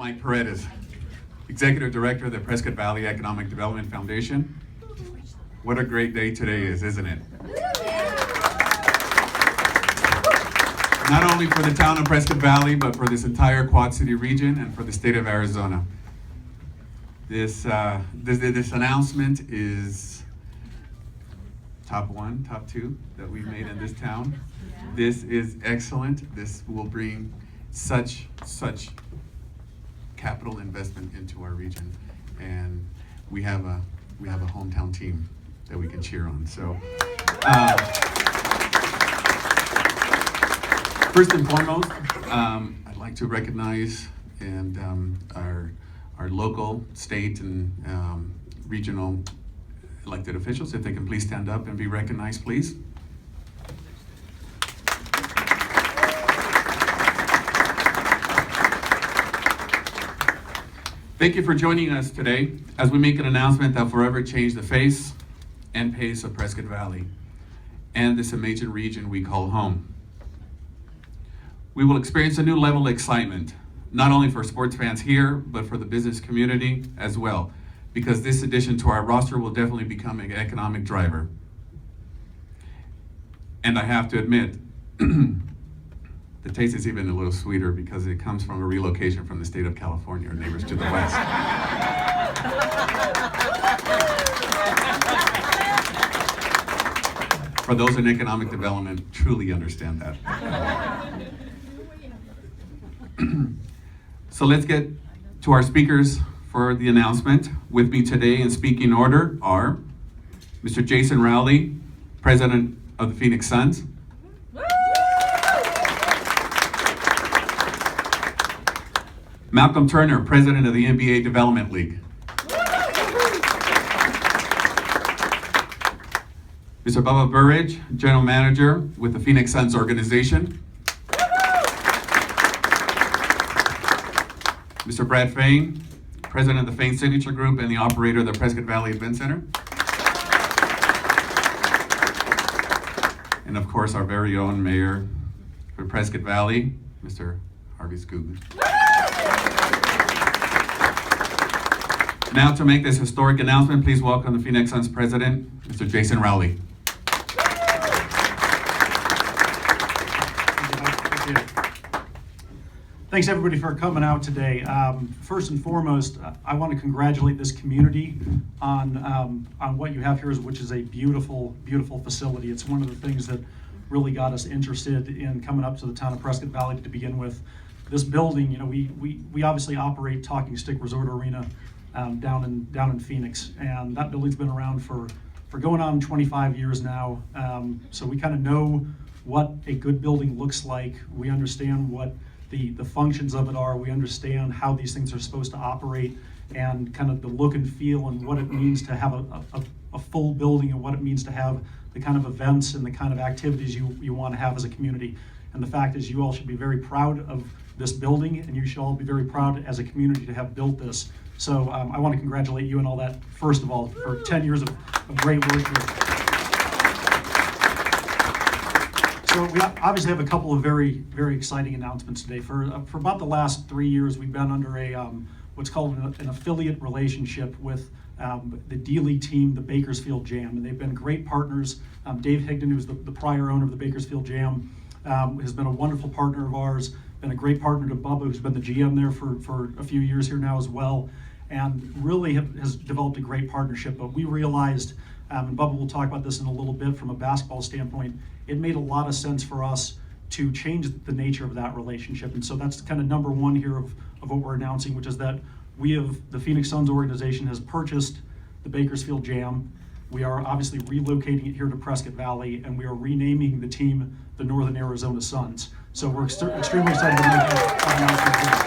Mike Paredes, Executive Director of the Prescott Valley Economic Development Foundation. What a great day today is, isn't it? Not only for the town of Prescott Valley, but for this entire Quad City region and for the state of Arizona. This announcement is top one, top two that we've made in this town. This is excellent. This will bring such capital investment into our region, and we have a hometown team that we can cheer on. So, first and foremost, I'd like to recognize our local, state, and regional elected officials. If they can please stand up and be recognized, please. Thank you for joining us today as we make an announcement that will forever change the face and pace of Prescott Valley and this amazing region we call home. We will experience a new level of excitement, not only for sports fans here, but for the business community as well, because this addition to our roster will definitely become an economic driver. And I have to admit, the taste is even a little sweeter because it comes from a relocation from the state of California, our neighbors to the west. For those in economic development, truly understand that. So let's get to our speakers for the announcement. With me today in speaking order are Mr. Jason Rowley, President of the Phoenix Suns. Malcolm Turner, President of the NBA Development League. Mr. Bubba Burridge, General Manager with the Phoenix Suns organization. Mr. Brad Fain, President of the Fain Signature Group and the operator of the Prescott Valley Event Center. And of course, our very own Mayor for Prescott Valley, Mr. Harvey Skoog. Now to make this historic announcement, please welcome the Phoenix Suns President, Mr. Jason Rowley. Thanks everybody for coming out today. First and foremost, I want to congratulate this community on what you have here, which is a beautiful, beautiful facility. It's one of the things that really got us interested in coming up to the town of Prescott Valley to begin with. This building, you know, we obviously operate Talking Stick Resort Arena down in Phoenix, and that building's been around for going on 25 years now. So we kind of know what a good building looks like. We understand what the functions of it are. We understand how these things are supposed to operate and kind of the look and feel and what it means to have a full building and what it means to have the kind of events and the kind of activities you want to have as a community. And the fact is, you all should be very proud of this building, and you should all be very proud as a community to have built this. So I want to congratulate you and all that, first of all, for 10 years of great work here. So we obviously have a couple of very, very exciting announcements today. For about the last 3 years, we've been under a what's called an affiliate relationship with the D-League team, the Bakersfield Jam, and they've been great partners. Dave Higdon, who's the prior owner of the Bakersfield Jam, has been a wonderful partner of ours, been a great partner to Bubba, who's been the GM there for a few years here now as well, and really has developed a great partnership. But we realized, and Bubba will talk about this in a little bit from a basketball standpoint, it made a lot of sense for us to change the nature of that relationship. And so that's kind of number one here of what we're announcing, which is that the Phoenix Suns organization has purchased the Bakersfield Jam. We are obviously relocating it here to Prescott Valley, and we are renaming the team the Northern Arizona Suns. So we're extremely excited to make that announcement here.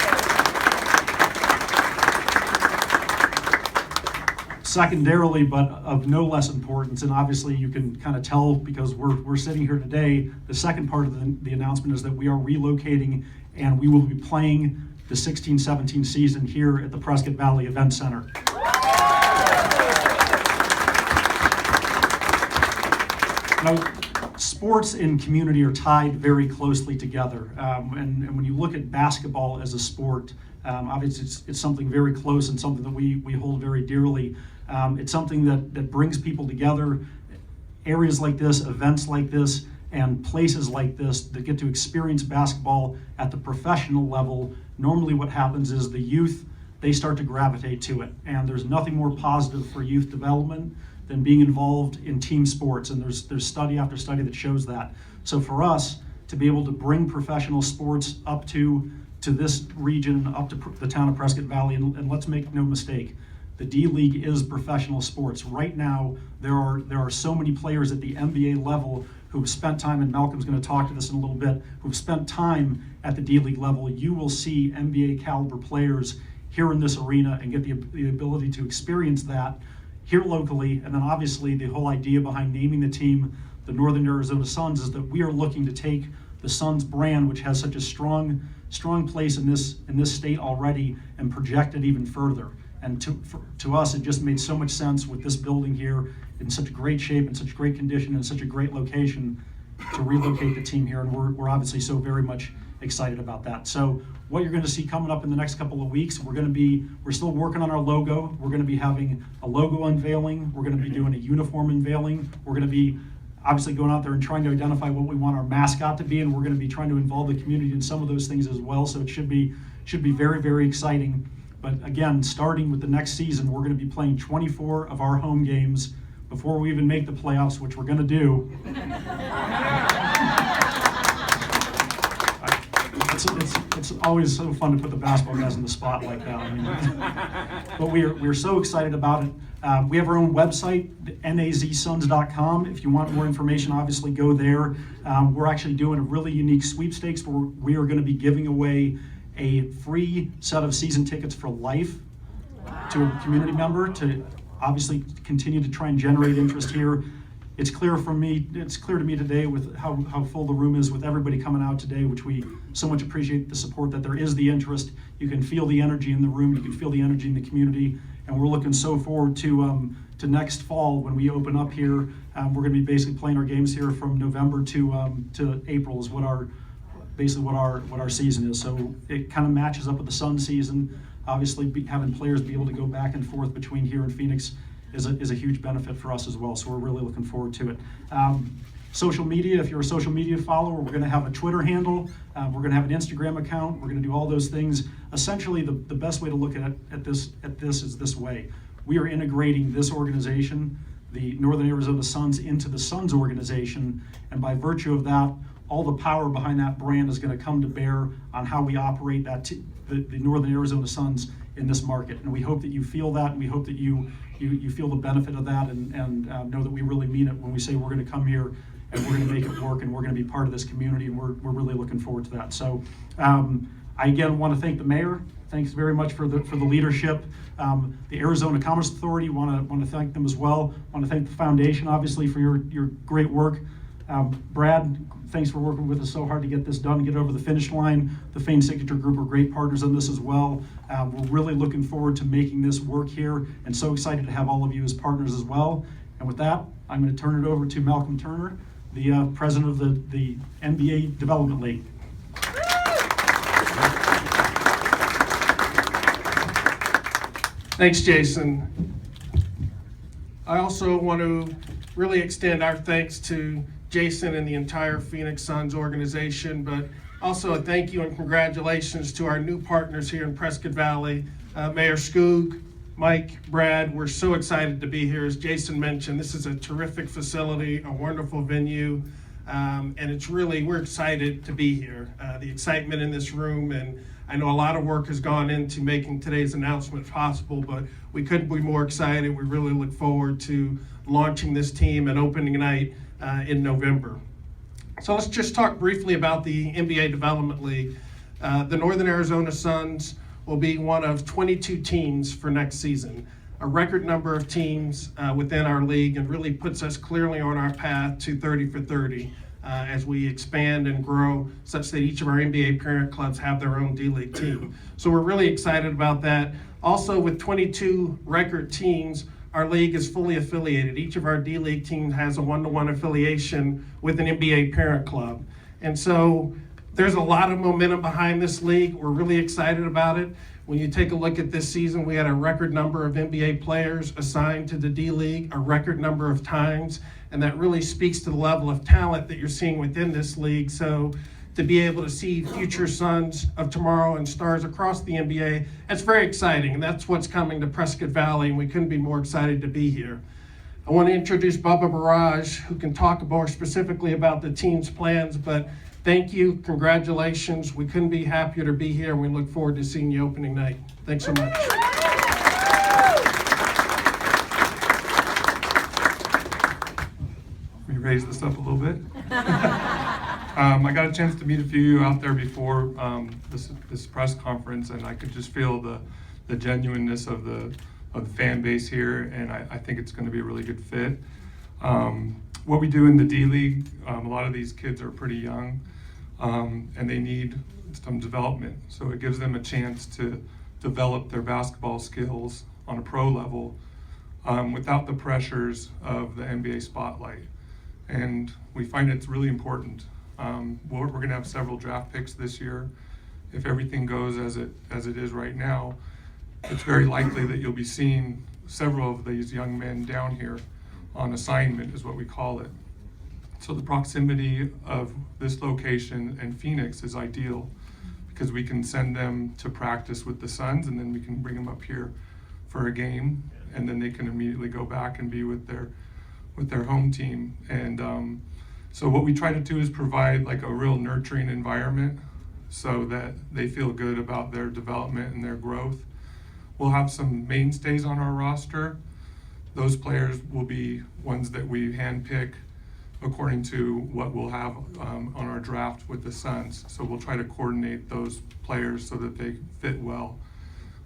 Secondarily, but of no less importance, and obviously you can kind of tell because we're sitting here today, the second part of the announcement is that we are relocating and we will be playing the 16-17 season here at the Prescott Valley Event Center. Now, sports and community are tied very closely together, and when you look at basketball as a sport, Obviously, it's something very close and something that we hold very dearly. It's something that brings people together, areas like this, events like this, and places like this that get to experience basketball at the professional level. Normally what happens is the youth, they start to gravitate to it. And there's nothing more positive for youth development than being involved in team sports. And there's study after study that shows that. So for us to be able to bring professional sports up to this region, up to the town of Prescott Valley, and let's make no mistake, the D League is professional sports. Right now, there are so many players at the NBA level who've spent time, and Malcolm's going to talk to this in a little bit, who've spent time at the D League level. You will see NBA caliber players here in this arena and get the ability to experience that here locally. And then obviously the whole idea behind naming the team the Northern Arizona Suns is that we are looking to take the Suns brand, which has such a strong place in this state already, and project it even further. And to us, it just made so much sense with this building here in such great shape, in such great condition, and such a great location to relocate the team here. And we're obviously so very much excited about that. So what you're going to see coming up in the next couple of weeks, we're still working on our logo. We're going to be having a logo unveiling. We're going to be doing a uniform unveiling. We're going to be obviously going out there and trying to identify what we want our mascot to be, and we're going to be trying to involve the community in some of those things as well. So it should be very, very exciting. But again, starting with the next season, we're going to be playing 24 of our home games before we even make the playoffs, which we're going to do. It's always so fun to put the basketball guys in the spot like that. I mean, but we're so excited about it. We have our own website, nazsuns.com. If you want more information, obviously go there. We're actually doing a really unique sweepstakes where we are going to be giving away a free set of season tickets for life to a community member to obviously continue to try and generate interest here. It's clear to me today with how full the room is with everybody coming out today, which we so much appreciate the support, that there is the interest. You can feel the energy in the room, you can feel the energy in the community, and we're looking so forward to next fall when we open up here. We're going to be basically playing our games here from November to April is what our season is. So it kind of matches up with the Sun season. Obviously, having players be able to go back and forth between here and Phoenix is a huge benefit for us as well. So we're really looking forward to it. Social media, if you're a social media follower, we're going to have a Twitter handle. We're going to have an Instagram account. We're going to do all those things. Essentially, the best way to look at this is this way. We are integrating this organization, the Northern Arizona Suns, into the Suns organization, and by virtue of that, all the power behind that brand is going to come to bear on how we operate the Northern Arizona Suns in this market. And we hope that you feel that, and we hope that you feel the benefit of that, and know that we really mean it when we say we're going to come here and we're going to make it work, and we're going to be part of this community, and we're really looking forward to that. So I again want to thank the mayor. Thanks very much for the leadership. The Arizona Commerce Authority, want to thank them as well. Want to thank the foundation, obviously, for your great work. Brad, thanks for working with us so hard to get this done and get over the finish line. The Fane Signature Group are great partners on this as well. We're really looking forward to making this work here, and so excited to have all of you as partners as well. And with that, I'm going to turn it over to Malcolm Turner, the president of the NBA Development League. Thanks, Jason. I also want to really extend our thanks to Jason and the entire Phoenix Suns organization, but also a thank you and congratulations to our new partners here in Prescott Valley, Mayor Skoog, Mike, Brad. We're so excited to be here. As Jason mentioned, this is a terrific facility, a wonderful venue, and we're excited to be here. The excitement in this room, and I know a lot of work has gone into making today's announcement possible, but we couldn't be more excited. We really look forward to launching this team and opening night in November. So let's just talk briefly about the NBA Development League. The Northern Arizona Suns will be one of 22 teams for next season, a record number of teams within our league, and really puts us clearly on our path to 30 for 30 as we expand and grow such that each of our NBA parent clubs have their own D-League team. So we're really excited about that. Also, with 22 record teams, our league is fully affiliated. Each of our D-League teams has a one-to-one affiliation with an NBA parent club. And so there's a lot of momentum behind this league. We're really excited about it. When you take a look at this season, we had a record number of NBA players assigned to the D-League, a record number of times, and that really speaks to the level of talent that you're seeing within this league. So to be able to see future sons of tomorrow and stars across the NBA, that's very exciting, and that's what's coming to Prescott Valley, and we couldn't be more excited to be here. I want to introduce Bubba Barrage, who can talk more specifically about the team's plans, but thank you, congratulations. We couldn't be happier to be here, and we look forward to seeing you opening night. Thanks so much. Let me raise this up a little bit. I got a chance to meet a few of you out there before this press conference, and I could just feel the genuineness of the fan base here, and I think it's going to be a really good fit. What we do in the D-League, a lot of these kids are pretty young, and they need some development. So it gives them a chance to develop their basketball skills on a pro level without the pressures of the NBA spotlight. And we find it's really important. We're going to have several draft picks this year. If everything goes as it is right now, it's very likely that you'll be seeing several of these young men down here on assignment, is what we call it. So the proximity of this location and Phoenix is ideal because we can send them to practice with the Suns, and then we can bring them up here for a game, and then they can immediately go back and be with their home team. And so what we try to do is provide like a real nurturing environment so that they feel good about their development and their growth. We'll have some mainstays on our roster. Those players will be ones that we handpick according to what we'll have on our draft with the Suns. So we'll try to coordinate those players so that they fit well.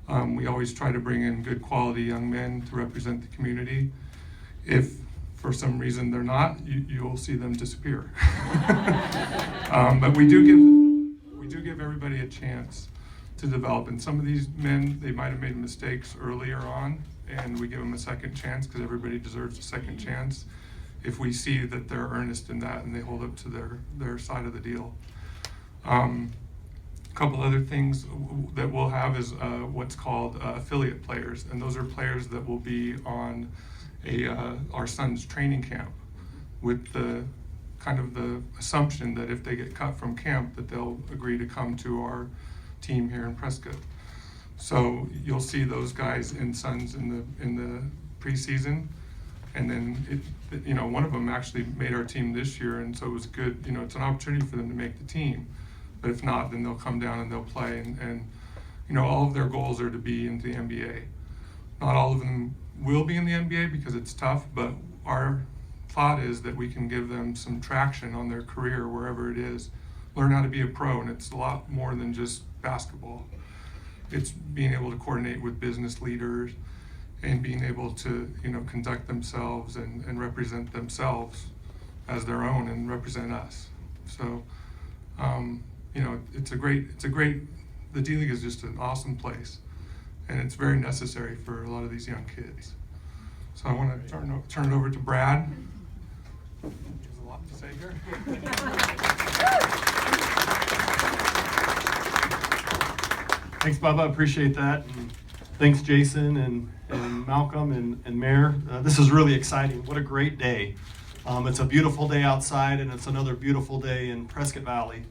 We always try to bring in good quality young men to represent the community. If for some reason they're not, you'll see them disappear. But we do give everybody a chance to develop. And some of these men, they might have made mistakes earlier on, and we give them a second chance because everybody deserves a second chance if we see that they're earnest in that and they hold up to their side of the deal. A couple other things that we'll have is what's called affiliate players, and those are players that will be on our son's training camp with the kind of the assumption that if they get cut from camp that they'll agree to come to our team here in Prescott. So you'll see those guys in Suns in the preseason, and then one of them actually made our team this year, and so it was good. It's an opportunity for them to make the team, but if not, then they'll come down and they'll play, and all of their goals are to be into the NBA. Not all of them will be in the NBA because it's tough, but our thought is that we can give them some traction on their career wherever it is, learn how to be a pro, and it's a lot more than just basketball. It's being able to coordinate with business leaders and being able to conduct themselves and represent themselves as their own and represent us. So it's a great the D-League is just an awesome place, and it's very necessary for a lot of these young kids. So I want to turn it over to Brad. There's a lot to say here. Thanks, Bubba. Appreciate that. And thanks, Jason and Malcolm and Mayor. This is really exciting. What a great day. It's a beautiful day outside, and it's another beautiful day in Prescott Valley.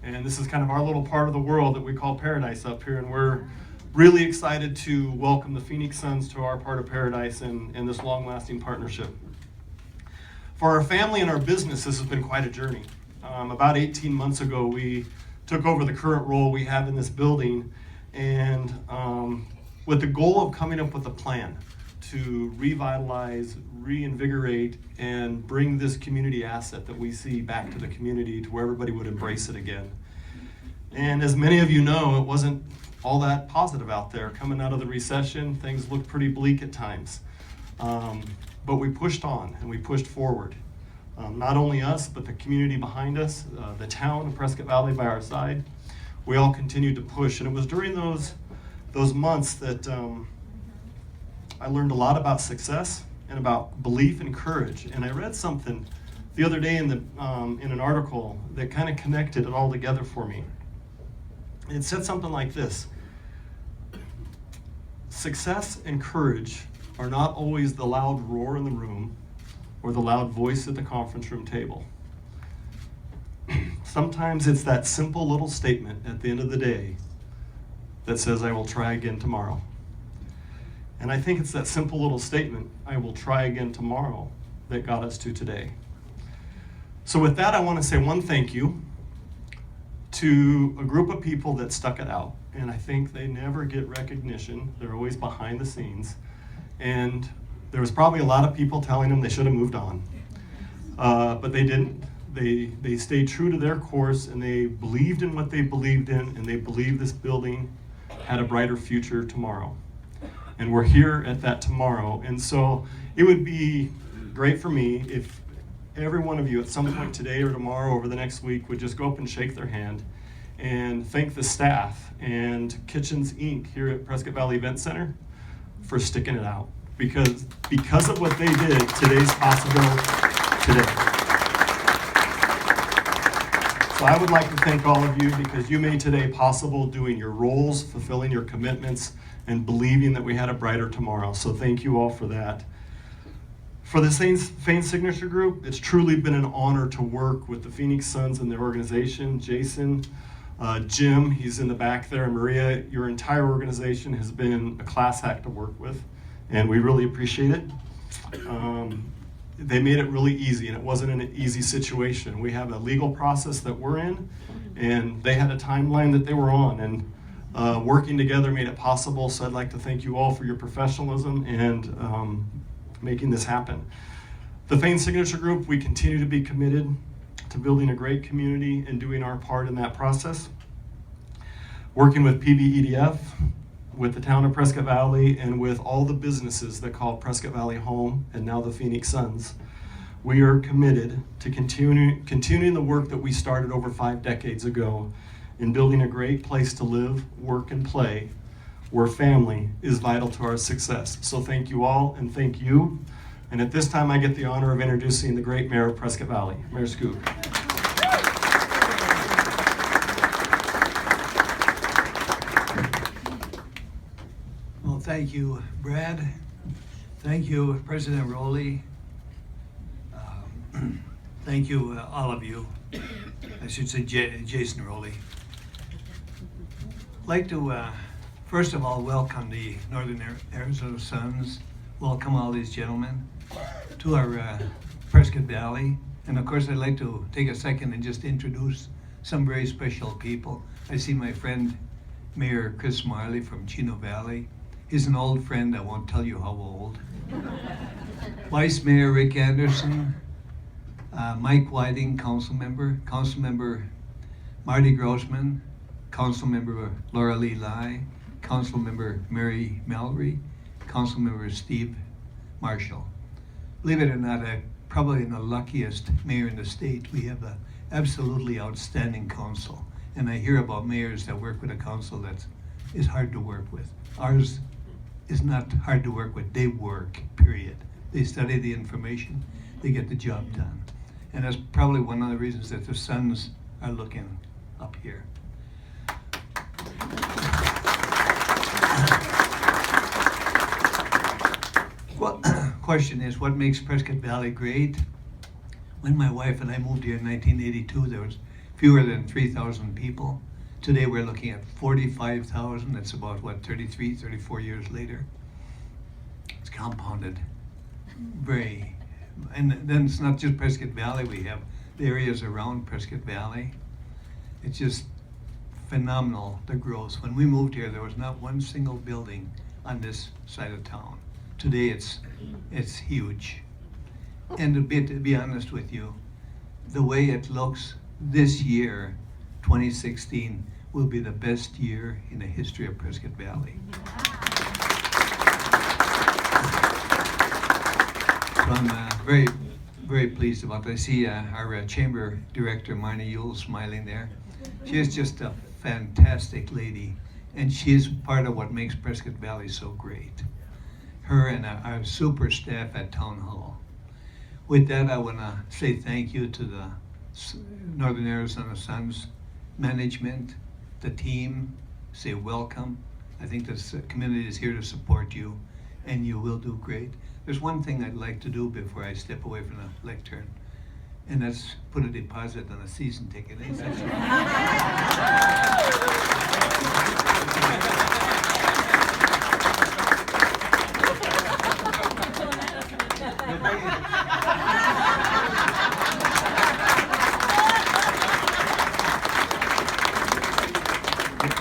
And this is kind of our little part of the world that we call paradise up here. And we're really excited to welcome the Phoenix Suns to our part of paradise in this long-lasting partnership. For our family and our business, this has been quite a journey. About 18 months ago, we took over the current role we have in this building, and with the goal of coming up with a plan to revitalize, reinvigorate, and bring this community asset that we see back to the community to where everybody would embrace it again. And as many of you know, it wasn't all that positive out there. Coming out of the recession, things looked pretty bleak at times. But we pushed on and we pushed forward. Not only us, but the community behind us, the town of Prescott Valley by our side. We all continued to push, and it was during those months that I learned a lot about success and about belief and courage. And I read something the other day in an article that kind of connected it all together for me. It said something like this: success and courage are not always the loud roar in the room or the loud voice at the conference room table. Sometimes it's that simple little statement at the end of the day that says, I will try again tomorrow. And I think it's that simple little statement, I will try again tomorrow, that got us to today. So with that, I want to say one thank you to a group of people that stuck it out. And I think they never get recognition. They're always behind the scenes. And there was probably a lot of people telling them they should have moved on. But they didn't. They stayed true to their course, and they believed in what they believed in, and they believed this building had a brighter future tomorrow. And we're here at that tomorrow. And so it would be great for me if every one of you at some point today or tomorrow over the next week would just go up and shake their hand and thank the staff and Kitchens Inc. here at Prescott Valley Event Center for sticking it out. Because of what they did, today's possible today. So I would like to thank all of you because you made today possible, doing your roles, fulfilling your commitments, and believing that we had a brighter tomorrow. So thank you all for that. For the Fane Signature Group, it's truly been an honor to work with the Phoenix Suns and their organization. Jason, Jim, he's in the back there, and Maria, your entire organization has been a class act to work with, and we really appreciate it. They made it really easy, and it wasn't an easy situation. We have a legal process that we're in, and they had a timeline that they were on, and working together made it possible. So I'd like to thank you all for your professionalism and making this happen. The Fane Signature Group, we continue to be committed to building a great community and doing our part in that process. Working with PBEDF, with the town of Prescott Valley, and with all the businesses that call Prescott Valley home, and now the Phoenix Suns. We are committed to continuing the work that we started over 5 decades ago in building a great place to live, work, and play, where family is vital to our success. So thank you all, and thank you. And at this time, I get the honor of introducing the great mayor of Prescott Valley, Mayor Scoop. Well, thank you, Brad. Thank you, President Rowley. Thank you, all of you. I should say Jason Rowley. I'd like to, first of all, welcome the Northern Arizona Suns. Welcome all these gentlemen to our Prescott Valley. And of course, I'd like to take a second and just introduce some very special people. I see my friend, Mayor Chris Marley from Chino Valley. He's an old friend, I won't tell you how old. Vice Mayor Rick Anderson, Mike Whiting, Councilmember Marty Grossman, Councilmember Laura Lee Lai, Councilmember Mary Mallory, Councilmember Steve Marshall. Believe it or not, I'm probably the luckiest mayor in the state. We have an absolutely outstanding council. And I hear about mayors that work with a council that is hard to work with. Ours is not hard to work with, they work, period. They study the information, they get the job done. And that's probably one of the reasons that the Suns are looking up here. Well, question is, what makes Prescott Valley great? When my wife and I moved here in 1982, there was fewer than 3,000 people. Today we're looking at 45,000. That's about, 33, 34 years later. It's compounded very, and then it's not just Prescott Valley. We have the areas around Prescott Valley. It's just phenomenal, the growth. When we moved here, there was not one single building on this side of town. Today it's huge. And to be honest with you, the way it looks this year, 2016, will be the best year in the history of Prescott Valley. So I'm very, very pleased about that. I see our chamber director, Marnie Yule, smiling there. She is just a fantastic lady, and she is part of what makes Prescott Valley so great. Her and our super staff at Town Hall. With that, I want to say thank you to the Northern Arizona Suns management, the team, say welcome. I think this community is here to support you, and you will do great. There's one thing I'd like to do before I step away from the lectern, and that's put a deposit on a season ticket.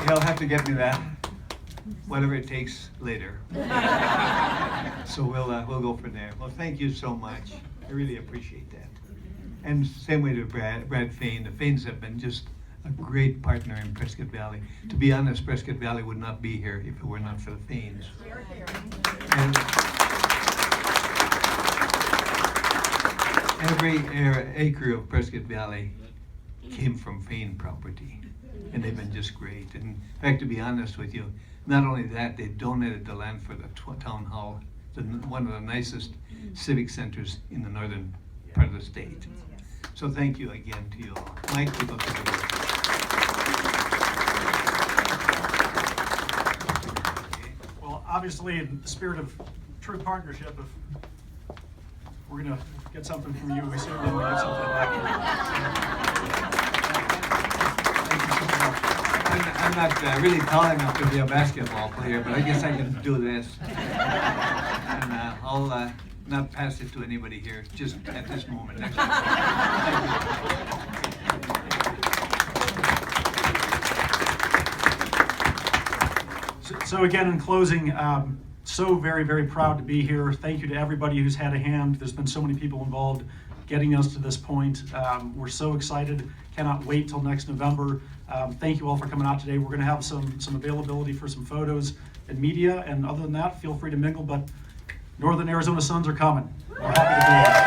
He'll have to get me that, whatever it takes later. So we'll go from there. Well, thank you so much. I really appreciate that. And same way to Brad Fain. The Fains have been just a great partner in Prescott Valley. To be honest, Prescott Valley would not be here if it were not for the Fains. And every acre of Prescott Valley came from Fain property, and they've been just great. And in fact, to be honest with you, not only that, they donated the land for the town hall, one of the nicest civic centers in the northern part of the state. So thank you again to you all. Mike, keep up the good work. Well, obviously, in the spirit of true partnership, if we're gonna get something from you, we certainly will get something back. I'm not really tall enough to be a basketball player, but I guess I can do this. And I'll not pass it to anybody here, just at this moment. So again, in closing, so very, very proud to be here. Thank you to everybody who's had a hand. There's been so many people involved getting us to this point. We're so excited. Cannot wait till next November. Thank you all for coming out today. We're going to have some availability for some photos and media. And other than that, feel free to mingle. But Northern Arizona Suns are coming. We're happy to be here.